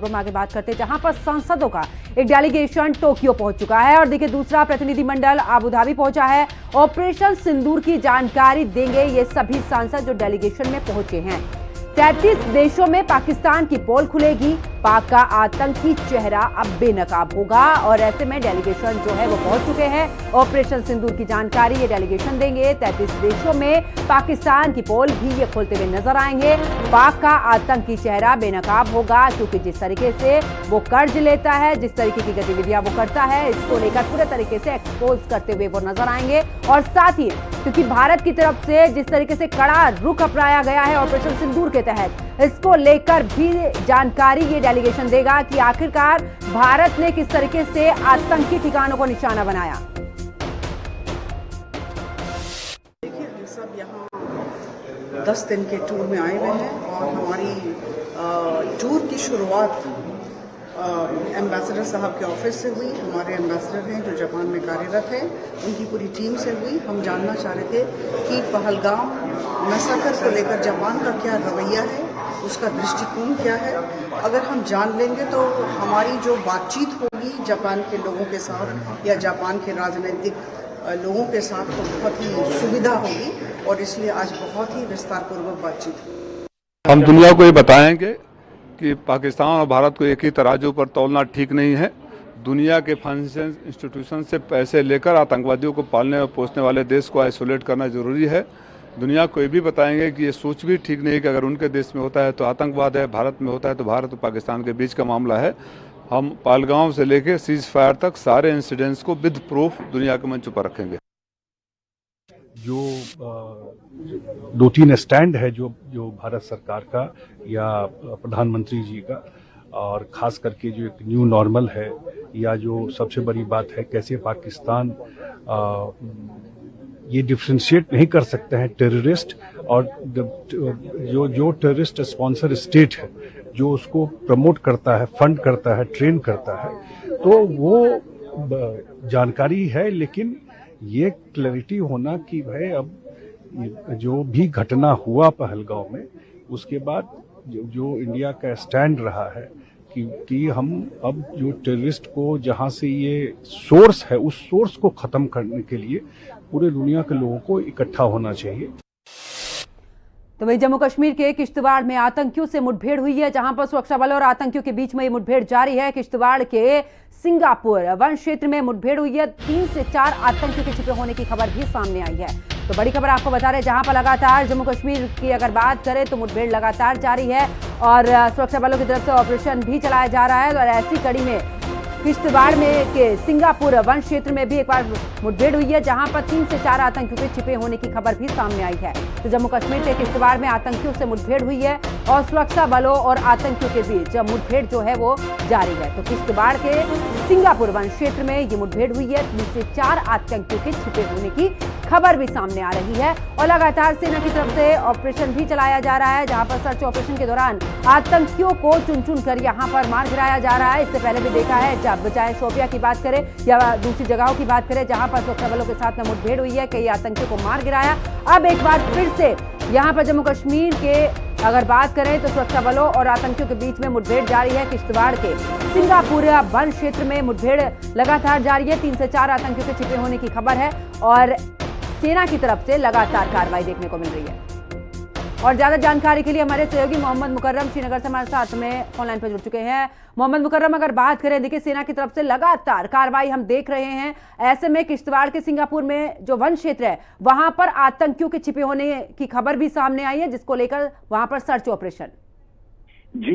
खबरों में आगे बात करते हैं, जहां पर सांसदों का एक डेलीगेशन टोक्यो पहुंच चुका है और देखिए दूसरा प्रतिनिधिमंडल अबू धाबी पहुंचा है। ऑपरेशन सिंदूर की जानकारी देंगे ये सभी सांसद जो डेलीगेशन में पहुंचे हैं। 33 देशों में पाकिस्तान की पोल खुलेगी, पाक का आतंकी चेहरा अब बेनकाब होगा और ऐसे में डेलीगेशन जो है वो पहुंच चुके हैं। ऑपरेशन सिंदूर की जानकारी ये डेलीगेशन देंगे। 33 देशों में पाकिस्तान की पोल भी ये खोलते हुए नजर आएंगे। पाक का आतंकी चेहरा बेनकाब होगा क्योंकि जिस तरीके से वो कर्ज लेता है, जिस तरीके की गतिविधियां वो करता है, इसको लेकर पूरे तरीके से एक्सपोज करते हुए वो नजर आएंगे। और साथ ही क्योंकि भारत की तरफ से जिस तरीके से कड़ा रुख अपनाया गया है ऑपरेशन सिंदूर के तहत, इसको लेकर भी जानकारी ये डेलीगेशन देगा कि आखिरकार भारत ने किस तरीके से आतंकी ठिकानों को निशाना बनाया। देखिए हम सब यहाँ 10 दिन के टूर में आए हुए हैं और हमारी टूर की शुरुआत एम्बेसडर साहब के ऑफिस से हुई। हमारे एम्बेसडर हैं जो जापान में कार्यरत हैं, उनकी पूरी टीम से हुई। हम जानना चाह रहे थे कि पहलगाम मैसेकर को लेकर जापान का क्या रवैया है, उसका दृष्टिकोण क्या है। अगर हम जान लेंगे तो हमारी जो बातचीत होगी जापान के लोगों के साथ या जापान के राजनीतिक लोगों के साथ तो बहुत ही सुविधा होगी और इसलिए आज बहुत ही विस्तारपूर्वक बातचीत हुई। हम दुनिया को ये बताएंगे कि पाकिस्तान और भारत को एक ही तराजू पर तौलना ठीक नहीं है। दुनिया के फाइनेंशियल इंस्टीट्यूशन से पैसे लेकर आतंकवादियों को पालने और पोसने वाले देश को आइसोलेट करना जरूरी है। दुनिया को ये भी बताएंगे कि ये सोच भी ठीक नहीं है कि अगर उनके देश में होता है तो आतंकवाद है, भारत में होता है तो भारत और पाकिस्तान के बीच का मामला है। हम पहलगाम से लेकर सीज फायर तक सारे इंसिडेंट्स को विद प्रूफ दुनिया के मंच पर रखेंगे। जो 2-3 स्टैंड है जो भारत सरकार का या प्रधानमंत्री जी का, और खास करके जो एक न्यू नॉर्मल है या जो सबसे बड़ी बात है कैसे पाकिस्तान ये डिफ्रेंशिएट नहीं कर सकते हैं टेररिस्ट और जो टेररिस्ट स्पॉन्सर स्टेट है जो उसको प्रमोट करता है, फंड करता है, ट्रेन करता है, तो वो जानकारी है। लेकिन ये क्लैरिटी होना कि भाई अब जो भी घटना हुआ पहलगाम में, उसके बाद जो इंडिया का स्टैंड रहा है कि हम अब जो टेररिस्ट को जहां से ये सोर्स है उस सोर्स को खत्म करने के लिए पूरे दुनिया के लोगों को इकट्ठा होना चाहिए। तो वही जम्मू कश्मीर के किश्तवाड़ में आतंकियों से मुठभेड़ हुई है, जहां पर सुरक्षा बलों और आतंकियों के बीच में ये मुठभेड़ जारी है। किश्तवाड़ के सिंगापुर वन क्षेत्र में मुठभेड़ हुई है। 3 से 4 आतंकियों के छिपे होने की खबर भी सामने आई है। तो बड़ी खबर आपको बता रहे हैं, जहां पर लगातार जम्मू कश्मीर की अगर बात करें तो मुठभेड़ लगातार जारी है और सुरक्षा बलों की तरफ से ऑपरेशन भी चलाया जा रहा है। और ऐसी कड़ी में किश्तवाड़ में के सिंगापुर वन क्षेत्र में भी एक बार मुठभेड़ हुई है, जहां पर 3 से 4 आतंकियों के छिपे होने की खबर भी सामने आई है। तो जम्मू कश्मीर के किश्तवाड़ में आतंकियों से मुठभेड़ हुई है और सुरक्षा बलों और आतंकियों के बीच मुठभेड़ जो है वो जारी है। तो किश्तवाड़ के सिंगापुर वन क्षेत्र में ये मुठभेड़ हुई है। 3 से 4 आतंकियों के छिपे होने की खबर भी सामने आ रही है और लगातार सेना की तरफ से ऑपरेशन भी चलाया जा रहा है, जहां पर सर्च ऑपरेशन के दौरान आतंकियों को चुन चुन कर यहां पर मार गिराया जा रहा है। इससे पहले भी देखा है, जब चाहे शोपिया की बात करें या दूसरी जगहों की बात करें, जहां पर सुरक्षा बलों के साथ में मुठभेड़ हुई है, कई आतंकियों को मार गिराया। अब एक बार फिर से यहां पर जम्मू कश्मीर के अगर बात करें तो सुरक्षा बलों और आतंकियों के बीच में मुठभेड़ जारी है। किश्तवाड़ के सिंगापुर वन क्षेत्र में मुठभेड़ लगातार जारी है। 3 से 4 आतंकियों के छिपे होने की खबर है और सेना की तरफ से लगातार कार्रवाई देखने को मिल रही है। और ज्यादा जानकारी के लिए हमारे सहयोगी मोहम्मद मुकर्रम श्रीनगर से हमारे साथ में ऑनलाइन पर जुड़ चुके हैं। मोहम्मद मुकर्रम, अगर बात करें, देखिए सेना की तरफ से लगातार कार्रवाई हम देख रहे हैं, ऐसे में किश्तवाड़ के सिंगापुर में जो वन क्षेत्र है वहां पर आतंकियों के छिपे होने की खबर भी सामने आई है, जिसको लेकर वहां पर सर्च ऑपरेशन। जी,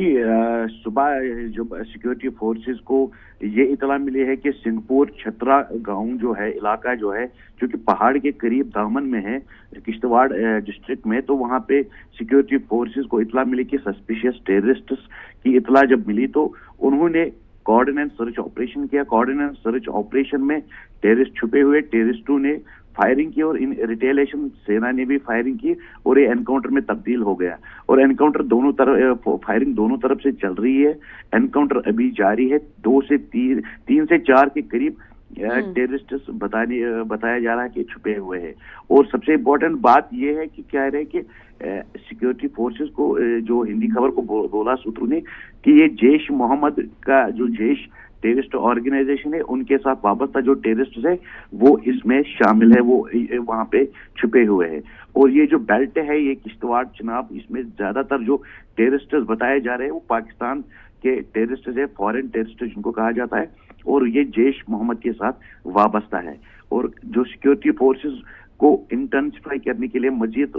सुबह जो सिक्योरिटी फोर्सेस को ये इतला मिली है कि सिंगपुर छतरा गांव जो है, इलाका जो है, जो कि पहाड़ के करीब दामन में है किश्तवाड़ डिस्ट्रिक्ट में, तो वहां पे सिक्योरिटी फोर्सेस को इतला मिली कि सस्पिशियस टेररिस्ट्स की इतला जब मिली तो उन्होंने कोऑर्डिनेट सर्च ऑपरेशन किया। कोऑर्डिनेट सर्च ऑपरेशन में टेररिस्ट छुपे हुए टेररिस्टों ने फायरिंग की और इन रिटेलिएशन सेना ने भी फायरिंग की और ये एनकाउंटर में तब्दील हो गया। और एनकाउंटर दोनों तरफ, फायरिंग दोनों तरफ से चल रही है। एनकाउंटर अभी जारी है। 2 से 3 से 4 के करीब टेररिस्ट बताया जा रहा है कि छुपे हुए हैं। और सबसे इम्पोर्टेंट बात यह है कि क्या है कि सिक्योरिटी फोर्सेस को जो हिंदी खबर को बोला सूत्रों ने कि ये जैश मोहम्मद का जो जैश टेररिस्ट ऑर्गेनाइजेशन है उनके साथ वाबस्ता जो टेररिस्ट है वो इसमें शामिल है, वो वहां पे छुपे हुए हैं। और ये जो बेल्ट है ये किश्तवाड़ चिनाब, इसमें ज्यादातर जो टेररिस्ट बताए जा रहे हैं वो पाकिस्तान के टेररिस्ट है, फॉरेन टेररिस्ट जिनको कहा जाता है, और ये जैश मोहम्मद के साथ वाबस्ता है। और जो सिक्योरिटी फोर्सेस को इंटेंसिफाई करने के लिए मजीद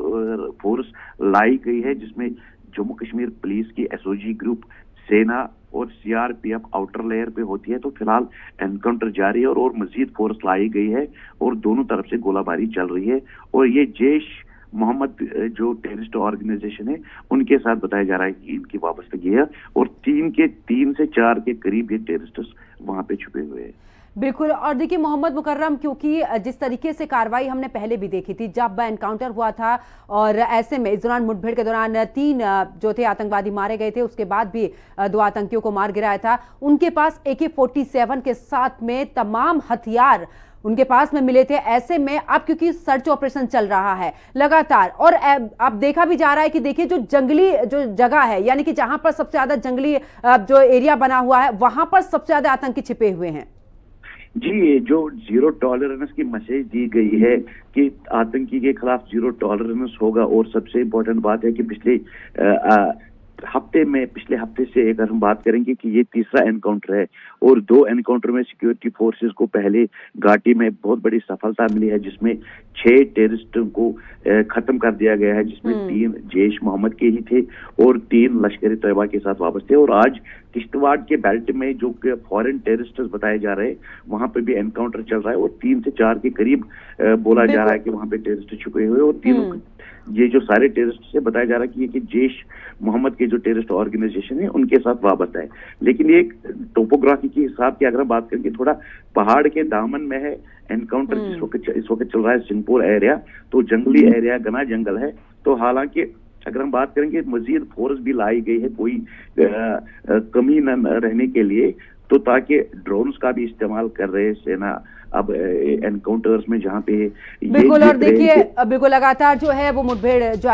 फोर्स लाई गई है, जिसमें जम्मू कश्मीर पुलिस की एसओजी ग्रुप, सेना और सीआरपीएफ आउटर लेयर पे होती है। तो फिलहाल एनकाउंटर जारी है और मजीद फोर्स लाई गई है और दोनों तरफ से गोलाबारी चल रही है। और ये जैश मोहम्मद जो टेररिस्ट ऑर्गेनाइजेशन है उनके साथ बताया जा रहा है कि इनकी वाबस्तगी है और 3 से 4 के करीब ये टेररिस्ट वहां पे छुपे हुए हैं। बिल्कुल। और देखिए मोहम्मद मुकर्रम, क्योंकि जिस तरीके से कार्रवाई हमने पहले भी देखी थी जब एनकाउंटर हुआ था और ऐसे में इस दौरान मुठभेड़ के दौरान 3 जो थे आतंकवादी मारे गए थे, उसके बाद भी 2 आतंकियों को मार गिराया था। उनके पास AK-47 के साथ में तमाम हथियार उनके पास में मिले थे। ऐसे में अब क्योंकि सर्च ऑपरेशन चल रहा है लगातार और अब देखा भी जा रहा है कि देखिए जो जंगली जो जगह है, यानी कि जहां पर सबसे ज्यादा जंगली जो एरिया बना हुआ है वहां पर सबसे ज्यादा आतंकी छिपे हुए हैं। जी, जो जीरो टॉलरेंस की मैसेज दी गई है कि आतंकी के खिलाफ जीरो टॉलरेंस होगा। और सबसे इम्पोर्टेंट बात है कि पिछले हफ्ते से अगर हम बात करेंगे कि ये तीसरा एनकाउंटर है और 2 एनकाउंटर में सिक्योरिटी फोर्सेस को पहले घाटी में बहुत बड़ी सफलता मिली है, जिसमें 6 टेररिस्टों को खत्म कर दिया गया है, जिसमें 3 जैश मोहम्मद के ही थे और 3 लश्कर तैयबा के साथ वापस थे। और आज किश्तवाड़ के बेल्ट में जो फॉरेन टेररिस्ट बताए जा रहे हैं वहां पे भी एनकाउंटर चल रहा है और 3 से 4 के करीब बोला जा रहा है कि वहां पे टेररिस्ट छुपे हुए और तीनों ये जो सारे टेररिस्ट से बताया जा रहा है कि जैश मोहम्मद के जो टेररिस्ट ऑर्गेनाइजेशन है उनके साथ वाबस्ता है। लेकिन ये टोपोग्राफी के हिसाब की अगर बात करेंगे थोड़ा पहाड़ के दामन में है एनकाउंटर, इस वक्त चल रहा है सिंहपुर एरिया, तो जंगली एरिया, घना जंगल है। तो हालांकि अगर हम बात करेंगे मजीद फोर्स भी लाई गई है कोई कमी न रहने के लिए, तो ताकि ड्रोन्स का भी इस्तेमाल कर रहे सेना अब एनकाउंटर्स में जहां पे बिल्कुल। और देखिए बिल्कुल लगातार जो है वो मुठभेड़